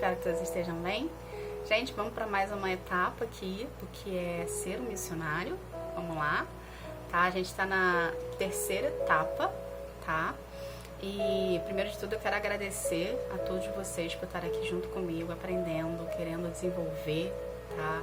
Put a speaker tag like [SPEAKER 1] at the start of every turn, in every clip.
[SPEAKER 1] Espero que todos estejam bem. Gente, vamos para mais uma etapa aqui do que é ser um missionário. Vamos lá, tá? A gente está na terceira etapa, tá? E primeiro de tudo eu quero agradecer a todos vocês por estarem aqui junto comigo, aprendendo, querendo desenvolver, tá?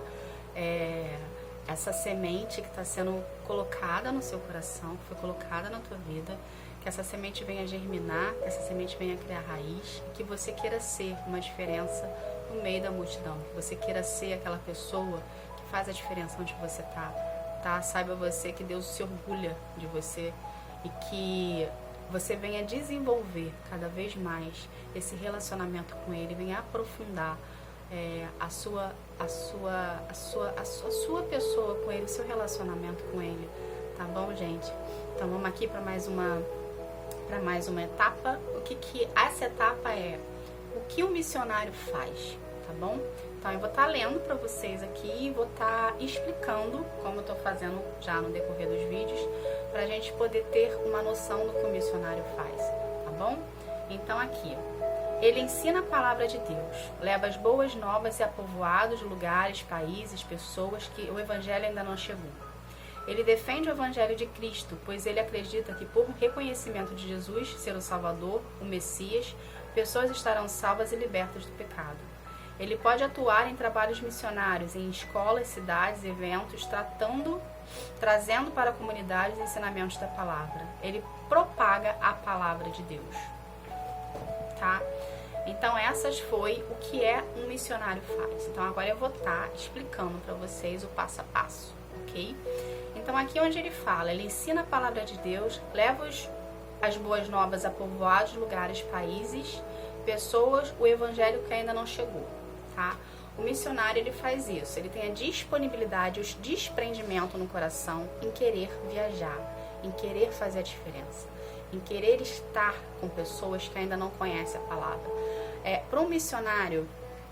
[SPEAKER 1] Essa semente que está sendo colocada no seu coração, que foi colocada na tua vida, que essa semente venha germinar, que essa semente venha criar raiz, que você queira ser uma diferença no meio da multidão, que você queira ser aquela pessoa que faz a diferença onde você tá? Saiba você que Deus se orgulha de você e que você venha desenvolver cada vez mais esse relacionamento com Ele, venha aprofundar a sua pessoa com Ele, o seu relacionamento com Ele, tá bom, gente? Então vamos aqui para mais uma etapa. O que essa etapa é? O que o missionário faz, tá bom? Então eu vou estar lendo para vocês aqui e vou estar explicando, como eu estou fazendo já no decorrer dos vídeos, para a gente poder ter uma noção do que o missionário faz, tá bom? Então aqui, ele ensina a palavra de Deus, leva as boas novas a povoados, lugares, países, pessoas que o evangelho ainda não chegou. Ele defende o evangelho de Cristo, pois ele acredita que por reconhecimento de Jesus ser o Salvador, o Messias, pessoas estarão salvas e libertas do pecado. Ele pode atuar em trabalhos missionários, em escolas, cidades, eventos, trazendo para a comunidade os ensinamentos da palavra. Ele propaga a palavra de Deus, tá? Então essas foi o que um missionário faz. Então agora eu vou estar explicando para vocês o passo a passo, ok? Então aqui onde ele fala, ele ensina a palavra de Deus, leva as boas novas a povoados, lugares, países, pessoas, o evangelho que ainda não chegou, tá? O missionário, ele faz isso, ele tem a disponibilidade, o desprendimento no coração em querer viajar, em querer fazer a diferença, em querer estar com pessoas que ainda não conhecem a palavra. Para um missionário,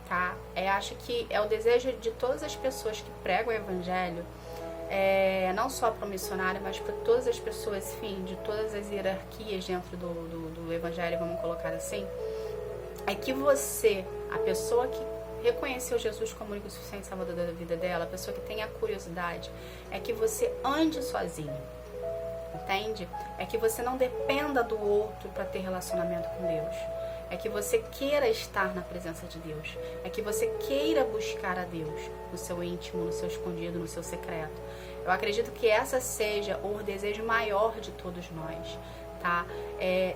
[SPEAKER 1] tá? Acho que é o desejo de todas as pessoas que pregam o evangelho, não só para o missionário, mas para todas as pessoas, enfim, de todas as hierarquias dentro do evangelho, vamos colocar assim, é que você, a pessoa que reconheceu Jesus como único e suficiente salvador da vida dela, a pessoa que tem a curiosidade, é que você ande sozinho, entende? É que você não dependa do outro para ter relacionamento com Deus. É que você queira estar na presença de Deus. É que você queira buscar a Deus no seu íntimo, no seu escondido, no seu secreto. Eu acredito que essa seja o desejo maior de todos nós, tá?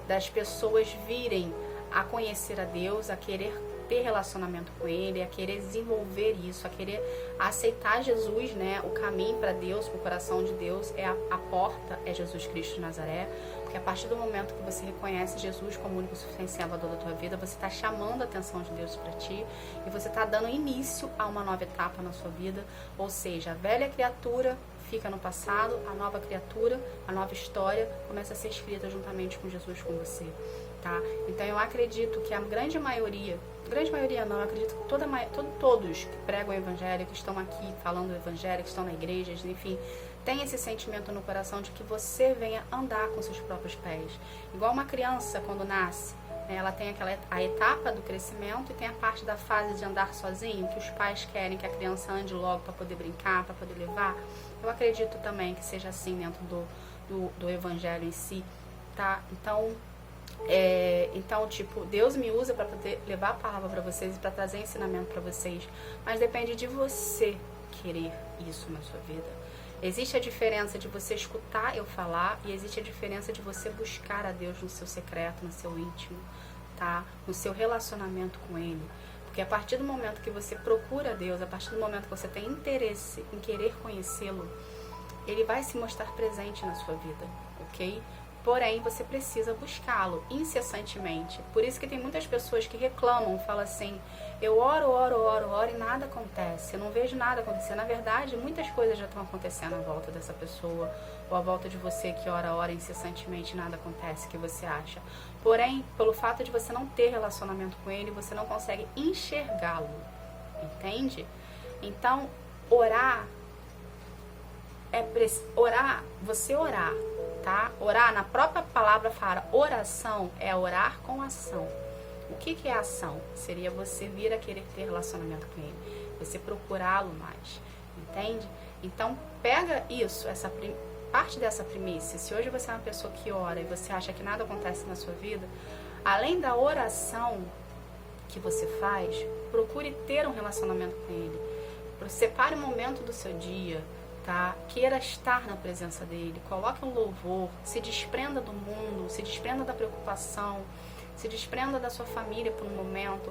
[SPEAKER 1] Das pessoas virem a conhecer a Deus, a querer ter relacionamento com Ele, a querer desenvolver isso, a querer aceitar Jesus, né? O caminho para Deus, para o coração de Deus, a porta é Jesus Cristo de Nazaré. Porque a partir do momento que você reconhece Jesus como o único suficiente salvador da tua vida, você está chamando a atenção de Deus para ti e você está dando início a uma nova etapa na sua vida. Ou seja, a velha criatura fica no passado, a nova criatura, a nova história começa a ser escrita juntamente com Jesus, com você, tá? Então eu acredito que a grande maioria não, eu acredito que todos que pregam o evangelho, que estão aqui falando do evangelho, que estão na igreja, enfim, tem esse sentimento no coração de que você venha andar com seus próprios pés. Igual uma criança quando nasce, né, ela tem a etapa do crescimento e tem a parte da fase de andar sozinho, que os pais querem que a criança ande logo para poder brincar, para poder levar. Eu acredito também que seja assim dentro do evangelho em si, tá? Então, tipo, Deus me usa para poder levar a palavra para vocês e para trazer ensinamento para vocês, mas depende de você querer isso na sua vida. Existe a diferença de você escutar eu falar e existe a diferença de você buscar a Deus no seu secreto, no seu íntimo, tá? No seu relacionamento com Ele. Porque a partir do momento que você procura a Deus, a partir do momento que você tem interesse em querer conhecê-lo, Ele vai se mostrar presente na sua vida, ok? Porém, você precisa buscá-lo incessantemente. Por isso que tem muitas pessoas que reclamam, falam assim, eu oro e nada acontece, eu não vejo nada acontecer. Na verdade, muitas coisas já estão acontecendo à volta dessa pessoa, ou à volta de você que ora incessantemente e nada acontece, que você acha. Porém, pelo fato de você não ter relacionamento com Ele, você não consegue enxergá-lo, entende? Então, você orar, tá? Orar, na própria palavra fala, oração é orar com ação. O que é ação? Seria você vir a querer ter relacionamento com ele, você procurá-lo mais, entende? Então pega isso, parte dessa premissa. Se hoje você é uma pessoa que ora e você acha que nada acontece na sua vida, além da oração que você faz, procure ter um relacionamento com ele. Separe um momento do seu dia, tá? Queira estar na presença dele, coloque um louvor, se desprenda do mundo, se desprenda da preocupação, se desprenda da sua família por um momento,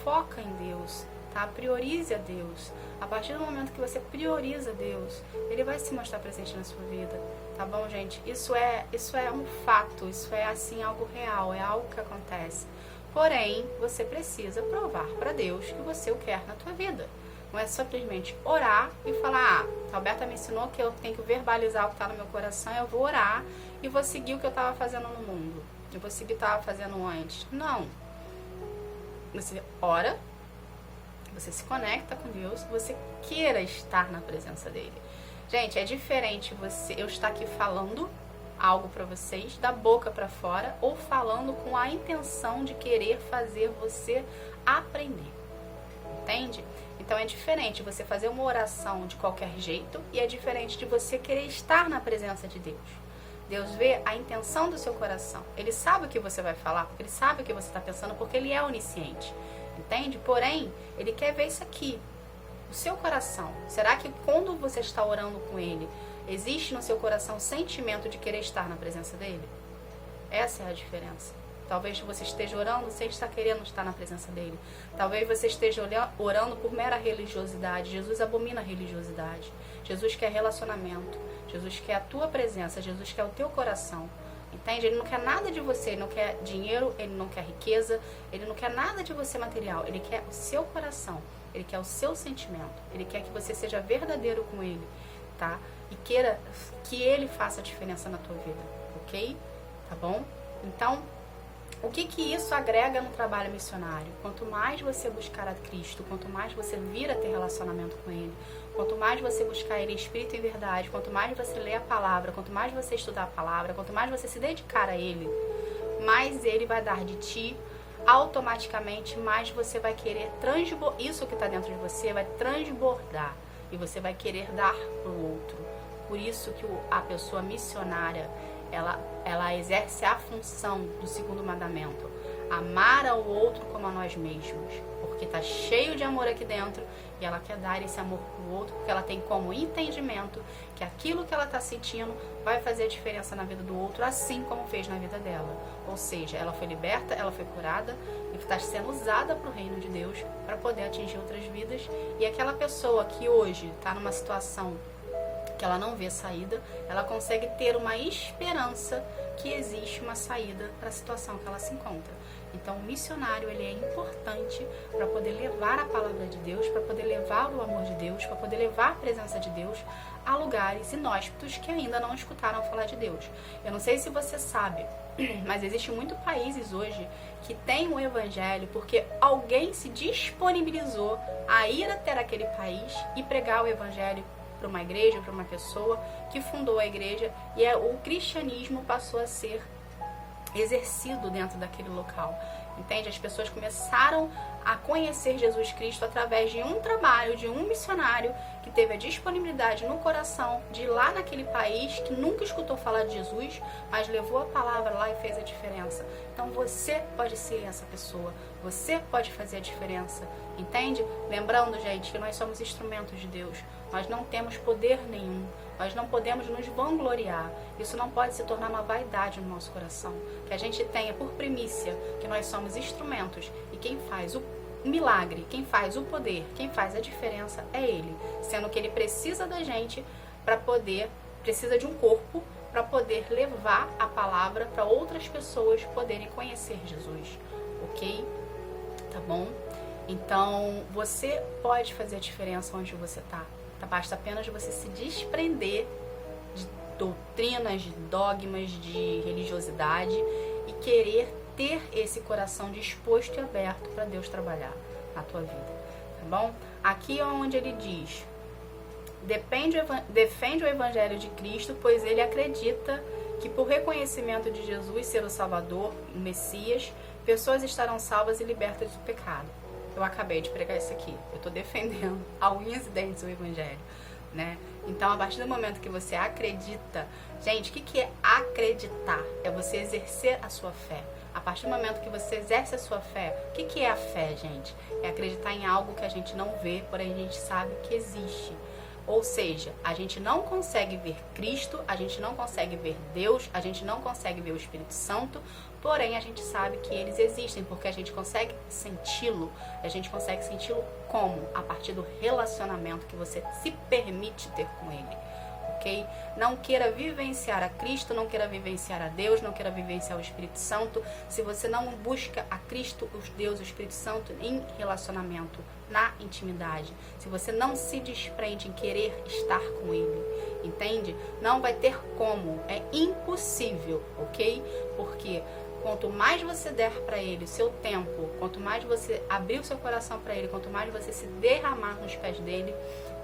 [SPEAKER 1] foca em Deus, tá? Priorize a Deus. A partir do momento que você prioriza Deus, ele vai se mostrar presente na sua vida, tá bom, gente? Isso é um fato, isso é assim algo real, é algo que acontece. Porém, você precisa provar para Deus que você o quer na tua vida. Não é simplesmente orar e falar, a Alberta me ensinou que eu tenho que verbalizar o que está no meu coração, eu vou orar e vou seguir o que eu estava fazendo no mundo. Eu vou seguir o que eu estava fazendo antes. Não. Você ora, você se conecta com Deus, você queira estar na presença dele. Gente, é diferente eu estar aqui falando algo para vocês, da boca para fora, ou falando com a intenção de querer fazer você aprender. Entende? Então é diferente você fazer uma oração de qualquer jeito e é diferente de você querer estar na presença de Deus. Deus vê a intenção do seu coração. Ele sabe o que você vai falar, porque ele sabe o que você está pensando, porque ele é onisciente. Entende? Porém, ele quer ver isso aqui, o seu coração. Será que quando você está orando com ele, existe no seu coração o sentimento de querer estar na presença dele? Essa é a diferença. Talvez você esteja orando sem estar querendo estar na presença dele. Talvez você esteja orando por mera religiosidade. Jesus abomina a religiosidade. Jesus quer relacionamento. Jesus quer a tua presença. Jesus quer o teu coração. Entende? Ele não quer nada de você. Ele não quer dinheiro. Ele não quer riqueza. Ele não quer nada de você material. Ele quer o seu coração. Ele quer o seu sentimento. Ele quer que você seja verdadeiro com ele. Tá? E queira que ele faça a diferença na tua vida. Ok? Tá bom? Então, o que isso agrega no trabalho missionário? Quanto mais você buscar a Cristo, quanto mais você vir a ter relacionamento com Ele, quanto mais você buscar Ele em espírito e verdade, quanto mais você ler a palavra, quanto mais você estudar a palavra, quanto mais você se dedicar a Ele, mais Ele vai dar de ti, automaticamente mais você vai querer transbordar, isso que está dentro de você vai transbordar e você vai querer dar para o outro. Por isso que a pessoa missionária, ela exerce a função do segundo mandamento, amar ao outro como a nós mesmos, porque está cheio de amor aqui dentro e ela quer dar esse amor para o outro, porque ela tem como entendimento que aquilo que ela está sentindo vai fazer a diferença na vida do outro, assim como fez na vida dela. Ou seja, ela foi liberta, ela foi curada e está sendo usada para o reino de Deus para poder atingir outras vidas. E aquela pessoa que hoje está numa situação que ela não vê saída, ela consegue ter uma esperança que existe uma saída para a situação que ela se encontra. Então, o missionário, ele é importante para poder levar a palavra de Deus, para poder levar o amor de Deus, para poder levar a presença de Deus a lugares inóspitos que ainda não escutaram falar de Deus. Eu não sei se você sabe, mas existem muitos países hoje que têm o evangelho porque alguém se disponibilizou a ir até aquele país e pregar o evangelho para uma igreja, para uma pessoa que fundou a igreja, e o cristianismo passou a ser exercido dentro daquele local. Entende? As pessoas começaram a conhecer Jesus Cristo através de um trabalho, de um missionário que teve a disponibilidade no coração de ir lá naquele país, que nunca escutou falar de Jesus, mas levou a palavra lá e fez a diferença. Então você pode ser essa pessoa, você pode fazer a diferença, entende? Lembrando, gente, que nós somos instrumentos de Deus, nós não temos poder nenhum, nós não podemos nos vangloriar, isso não pode se tornar uma vaidade no nosso coração, que a gente tenha por primícia que nós somos instrumentos e quem faz o milagre, quem faz o poder, quem faz a diferença é Ele, sendo que Ele precisa da gente precisa de um corpo para poder levar a palavra para outras pessoas poderem conhecer Jesus, ok? Tá bom? Então, você pode fazer a diferença onde você está. Basta apenas você se desprender de doutrinas, de dogmas, de religiosidade e querer ter esse coração disposto e aberto para Deus trabalhar na tua vida, tá bom? Aqui é onde ele diz: defende o Evangelho de Cristo, pois ele acredita que por reconhecimento de Jesus ser o Salvador, o Messias, pessoas estarão salvas e libertas do pecado. Eu acabei de pregar isso aqui. Eu estou defendendo a unhas e dentes o evangelho, né? Então, a partir do momento que você acredita... Gente, o que é acreditar? É você exercer a sua fé. A partir do momento que você exerce a sua fé, o que é a fé, gente? É acreditar em algo que a gente não vê, porém a gente sabe que existe. Ou seja, a gente não consegue ver Cristo, a gente não consegue ver Deus, a gente não consegue ver o Espírito Santo, porém a gente sabe que eles existem, porque a gente consegue senti-lo. A gente consegue senti-lo como? A partir do relacionamento que você se permite ter com ele. Ok? Não queira vivenciar a Cristo, não queira vivenciar a Deus, não queira vivenciar o Espírito Santo se você não busca a Cristo, os Deus, o Espírito Santo em relacionamento, na intimidade. Se você não se desprende em querer estar com Ele, entende? Não vai ter como, é impossível, ok? Porque quanto mais você der para Ele o seu tempo, quanto mais você abrir o seu coração para Ele, quanto mais você se derramar nos pés dele,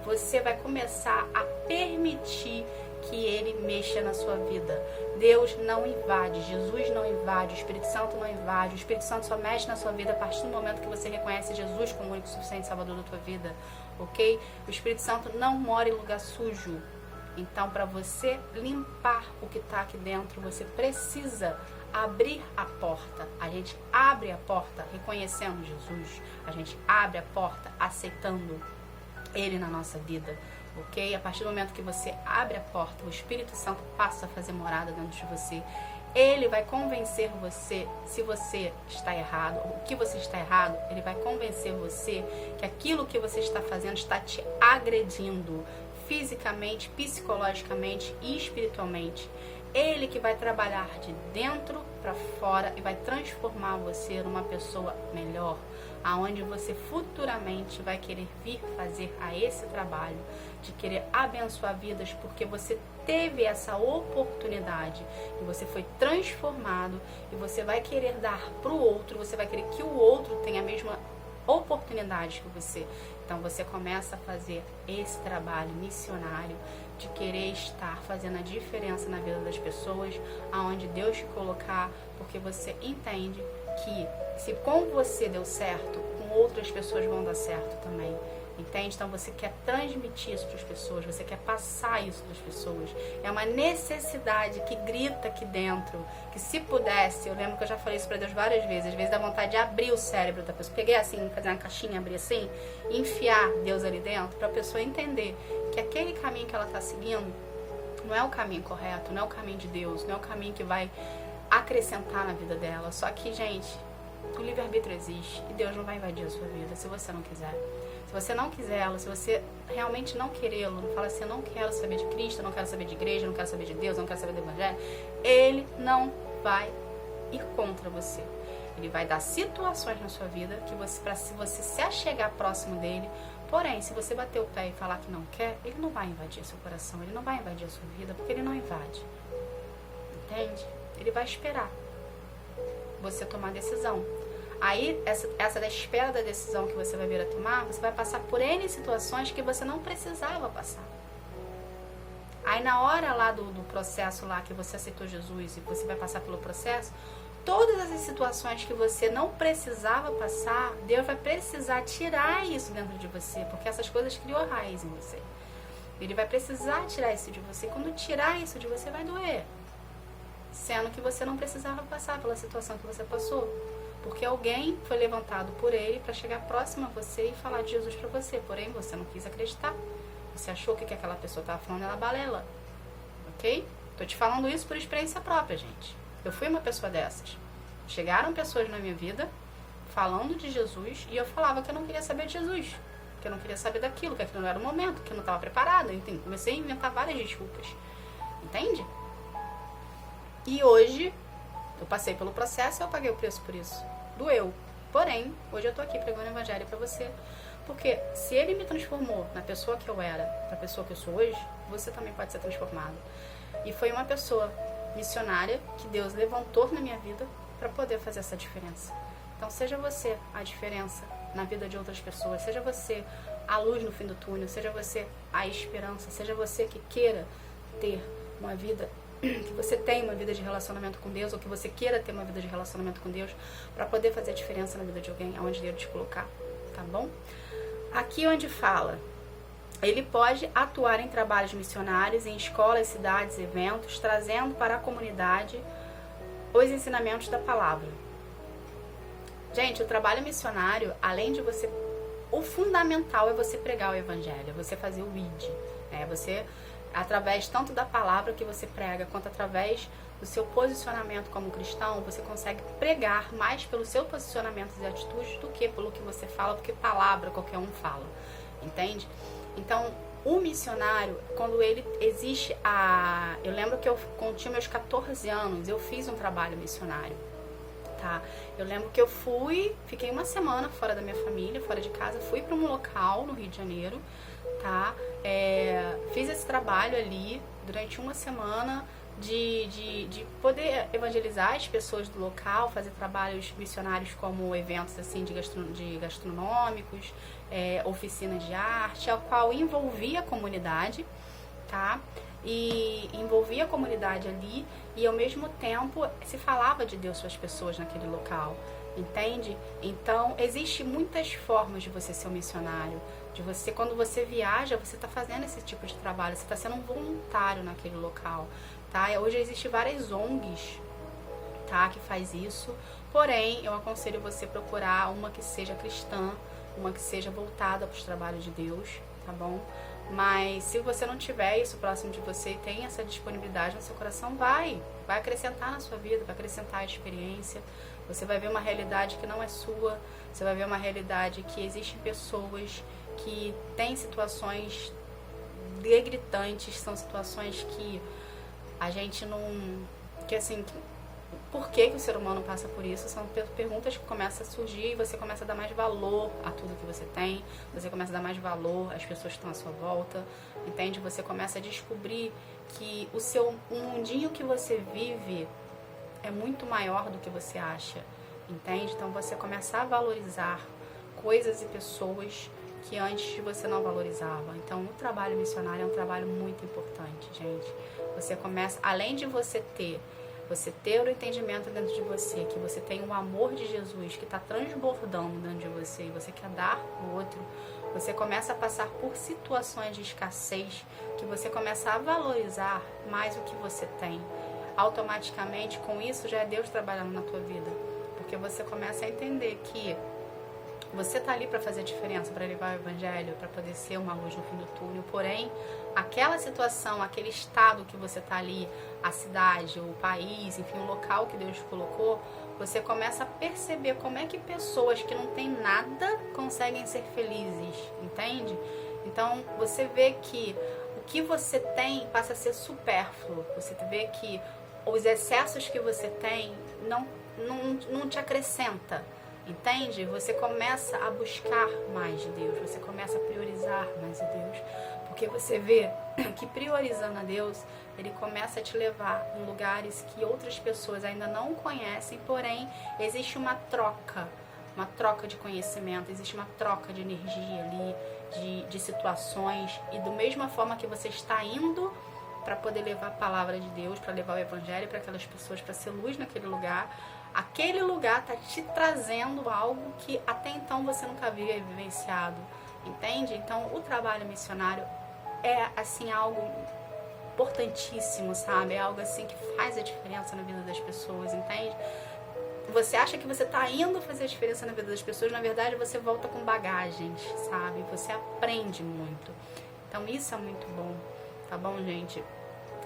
[SPEAKER 1] você vai começar a permitir que Ele mexa na sua vida. Deus não invade, Jesus não invade, o Espírito Santo não invade. O Espírito Santo só mexe na sua vida a partir do momento que você reconhece Jesus como o único suficiente Salvador da tua vida, ok? O Espírito Santo não mora em lugar sujo. Então, para você limpar o que está aqui dentro, você precisa abrir a porta. A gente abre a porta reconhecendo Jesus. A gente abre a porta aceitando Ele na nossa vida, ok? A partir do momento que você abre a porta, o Espírito Santo passa a fazer morada dentro de você. Ele vai convencer você se você está errado, ou o que você está errado. Ele vai convencer você que aquilo que você está fazendo está te agredindo fisicamente, psicologicamente e espiritualmente. Ele que vai trabalhar de dentro para fora e vai transformar você numa pessoa melhor, aonde você futuramente vai querer vir fazer a esse trabalho, de querer abençoar vidas, porque você teve essa oportunidade e você foi transformado e você vai querer dar para o outro, você vai querer que o outro tenha a mesma oportunidade que você. Então você começa a fazer esse trabalho missionário de querer estar fazendo a diferença na vida das pessoas, aonde Deus te colocar, porque você entende que se com você deu certo, com outras pessoas vão dar certo também. Entende? Então você quer transmitir isso para as pessoas, você quer passar isso para as pessoas. É uma necessidade que grita aqui dentro, que se pudesse, eu lembro que eu já falei isso para Deus várias vezes, às vezes dá vontade de abrir o cérebro da pessoa. Peguei assim, fazer uma caixinha, abrir assim, e enfiar Deus ali dentro, para a pessoa entender que aquele caminho que ela está seguindo não é o caminho correto, não é o caminho de Deus, não é o caminho que vai acrescentar na vida dela. Só que, gente, o livre-arbítrio existe e Deus não vai invadir a sua vida se você não quiser. Se você não quiser, se você realmente não querê-lo, não fala assim, eu não quero saber de Cristo, eu não quero saber de igreja, eu não quero saber de Deus, eu não quero saber do Evangelho, Ele não vai ir contra você. Ele vai dar situações na sua vida que você, para se você se achegar próximo dele. Porém, se você bater o pé e falar que não quer, Ele não vai invadir seu coração, Ele não vai invadir a sua vida, porque Ele não invade. Entende? Ele vai esperar você tomar decisão. Aí, essa da espera da decisão que você vai vir a tomar, você vai passar por N situações que você não precisava passar. Aí, na hora lá do processo lá que você aceitou Jesus e você vai passar pelo processo, todas essas situações que você não precisava passar, Deus vai precisar tirar isso dentro de você, porque essas coisas criou raiz em você. Ele vai precisar tirar isso de você. Quando tirar isso de você, vai doer. Sendo que você não precisava passar pela situação que você passou. Porque alguém foi levantado por ele para chegar próximo a você e falar de Jesus para você. Porém, você não quis acreditar. Você achou que aquela pessoa estava falando era balela. Ok? Tô te falando isso por experiência própria, gente. Eu fui uma pessoa dessas. Chegaram pessoas na minha vida falando de Jesus e eu falava que eu não queria saber de Jesus. Que eu não queria saber daquilo, que aquilo não era o momento, que eu não estava preparada. Então, comecei a inventar várias desculpas. Entende? E hoje, eu passei pelo processo e eu paguei o preço por isso. Doeu. Porém, hoje eu tô aqui pregando o evangelho pra você. Porque se ele me transformou na pessoa que eu era, pra pessoa que eu sou hoje, você também pode ser transformado. E foi uma pessoa missionária que Deus levantou na minha vida pra poder fazer essa diferença. Então, seja você a diferença na vida de outras pessoas. Seja você a luz no fim do túnel. Seja você a esperança. Seja você que queira ter uma vida que você tenha uma vida de relacionamento com Deus, ou que você queira ter uma vida de relacionamento com Deus, para poder fazer a diferença na vida de alguém, aonde Deus te colocar, tá bom? Aqui onde fala, ele pode atuar em trabalhos missionários, em escolas, cidades, eventos, trazendo para a comunidade os ensinamentos da palavra. Gente, o trabalho missionário, além de você... O fundamental é você pregar o evangelho, é você fazer o ID, você, através tanto da palavra que você prega, quanto através do seu posicionamento como cristão, você consegue pregar mais pelo seu posicionamento e atitudes do que pelo que você fala, porque palavra qualquer um fala, entende? Então, o missionário, quando ele existe eu lembro que quando tinha meus 14 anos, eu fiz um trabalho missionário, tá? Eu lembro que eu fiquei uma semana fora da minha família, fora de casa, fui para um local no Rio de Janeiro, tá? Fiz esse trabalho ali durante uma semana de poder evangelizar as pessoas do local, fazer trabalhos missionários como eventos assim de gastronômicos, oficina de arte, ao qual envolvia a comunidade, tá? E envolvia a comunidade ali e ao mesmo tempo se falava de Deus para as pessoas naquele local, entende? Então, existe muitas formas de você ser um missionário, de você, quando você viaja, você está fazendo esse tipo de trabalho, você está sendo um voluntário naquele local, tá? Hoje existem várias ONGs, tá, que faz isso, porém, eu aconselho você procurar uma que seja cristã, uma que seja voltada para os trabalhos de Deus, tá bom? Mas se você não tiver isso próximo de você e tem essa disponibilidade no seu coração, vai acrescentar na sua vida, vai acrescentar a experiência. Você vai ver uma realidade que não é sua, você vai ver uma realidade que existem pessoas que têm situações gritantes, são situações que a gente não... que assim... Por que o ser humano passa por isso? São perguntas que começam a surgir e você começa a dar mais valor a tudo que você tem, você começa a dar mais valor às pessoas que estão à sua volta, entende? Você começa a descobrir que o mundinho que você vive é muito maior do que você acha, entende? Então você começa a valorizar coisas e pessoas que antes você não valorizava. Então o trabalho missionário é um trabalho muito importante, gente. Você começa, além de você ter o entendimento dentro de você, que você tem o amor de Jesus que está transbordando dentro de você e você quer dar ao outro, você começa a passar por situações de escassez, que você começa a valorizar mais o que você tem. Automaticamente, com isso, já é Deus trabalhando na tua vida, porque você começa a entender que você está ali para fazer a diferença, para levar o evangelho, para poder ser uma luz no fim do túnel. Porém, aquela situação, aquele estado que você está ali, a cidade, o país, enfim, o local que Deus colocou, você começa a perceber como é que pessoas que não têm nada conseguem ser felizes, entende? Então, você vê que o que você tem passa a ser supérfluo. Você vê que os excessos que você tem não te acrescenta. Entende? Você começa a buscar mais de Deus, você começa a priorizar mais de Deus, porque você vê que priorizando a Deus, Ele começa a te levar em lugares que outras pessoas ainda não conhecem, porém existe uma troca de conhecimento, existe uma troca de energia ali, de situações, e da mesma forma que você está indo para poder levar a palavra de Deus, para levar o evangelho para aquelas pessoas, para ser luz naquele lugar, aquele lugar está te trazendo algo que até então você nunca havia vivenciado, entende? Então, o trabalho missionário é, assim, algo importantíssimo, sabe? É algo, assim, que faz a diferença na vida das pessoas, entende? Você acha que você está indo fazer a diferença na vida das pessoas, na verdade, você volta com bagagens, sabe? Você aprende muito. Então, isso é muito bom, tá bom, gente?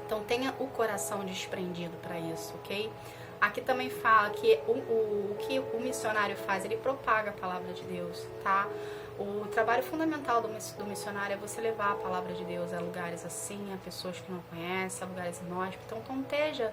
[SPEAKER 1] Então, tenha o coração desprendido para isso, ok? Aqui também fala que o que o missionário faz, ele propaga a palavra de Deus, tá? O trabalho fundamental do missionário é você levar a palavra de Deus a lugares assim, a pessoas que não conhecem, a lugares inóspitos. Então, esteja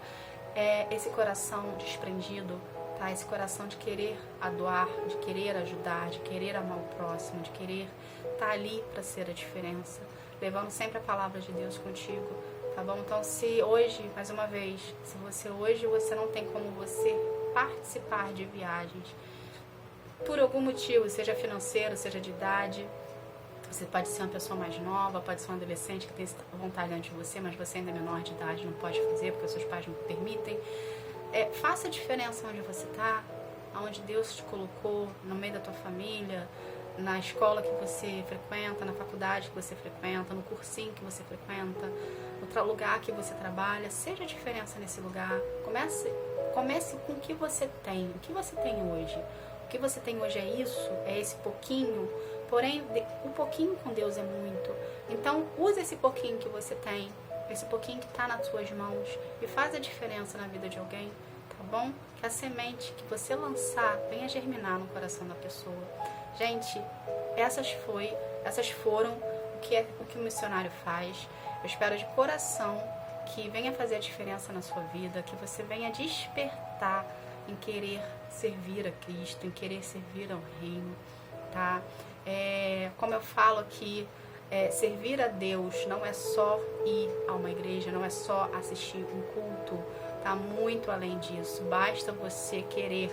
[SPEAKER 1] esse coração desprendido, tá? Esse coração de querer doar, de querer ajudar, de querer amar o próximo, de querer estar ali para ser a diferença, levando sempre a palavra de Deus contigo. Tá bom? Então, se hoje, mais uma vez, se você não tem como você participar de viagens, por algum motivo, seja financeiro, seja de idade, Você pode ser uma pessoa mais nova, pode ser um adolescente que tem vontade antes de você, mas você ainda é menor de idade, não pode fazer porque seus pais não permitem. Faça a diferença onde você está, onde Deus te colocou, no meio da tua família, na escola que você frequenta, na faculdade que você frequenta, no cursinho que você frequenta, no lugar que você trabalha. Seja a diferença nesse lugar. Comece com o que você tem. O que você tem hoje? O que você tem hoje é isso, é esse pouquinho. Porém, o pouquinho com Deus é muito. Então, use esse pouquinho que você tem, esse pouquinho que está nas suas mãos, e faz a diferença na vida de alguém, tá bom? Que a semente que você lançar venha germinar no coração da pessoa. Gente, essas foram o que o missionário faz. Eu espero de coração que venha fazer a diferença na sua vida, que você venha despertar em querer servir a Cristo, em querer servir ao reino, tá? Como eu falo aqui, servir a Deus não é só ir a uma igreja, não é só assistir um culto, tá? Muito além disso. Basta você querer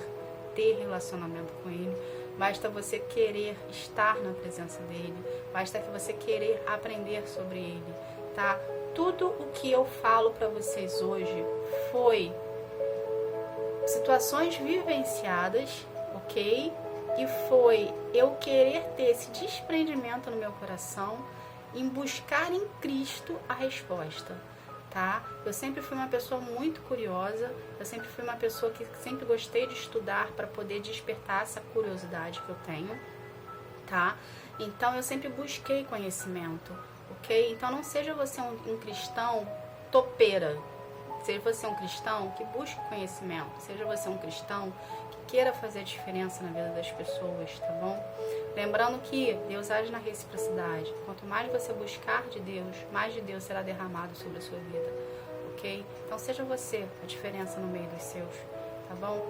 [SPEAKER 1] ter relacionamento com Ele, basta você querer estar na presença dEle, basta que você querer aprender sobre Ele, tá? Tudo o que eu falo para vocês hoje foi situações vivenciadas, ok? E foi eu querer ter esse desprendimento no meu coração em buscar em Cristo a resposta, tá? Eu sempre fui uma pessoa muito curiosa, eu sempre fui uma pessoa que sempre gostei de estudar para poder despertar essa curiosidade que eu tenho, tá? Então eu sempre busquei conhecimento, ok? Então não seja você um cristão topeira, seja você um cristão que busque conhecimento, seja você um cristão que queira fazer a diferença na vida das pessoas, tá bom? Lembrando que Deus age na reciprocidade. Quanto mais você buscar de Deus, mais de Deus será derramado sobre a sua vida, ok? Então seja você a diferença no meio dos seus, tá bom?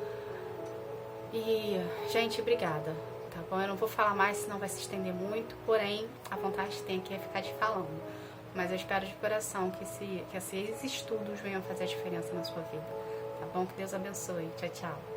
[SPEAKER 1] E, gente, obrigada, tá bom? Eu não vou falar mais, senão vai se estender muito, porém, a vontade que tem aqui é ficar te falando. Mas eu espero de coração que esses estudos venham fazer a diferença na sua vida, tá bom? Que Deus abençoe. Tchau, tchau.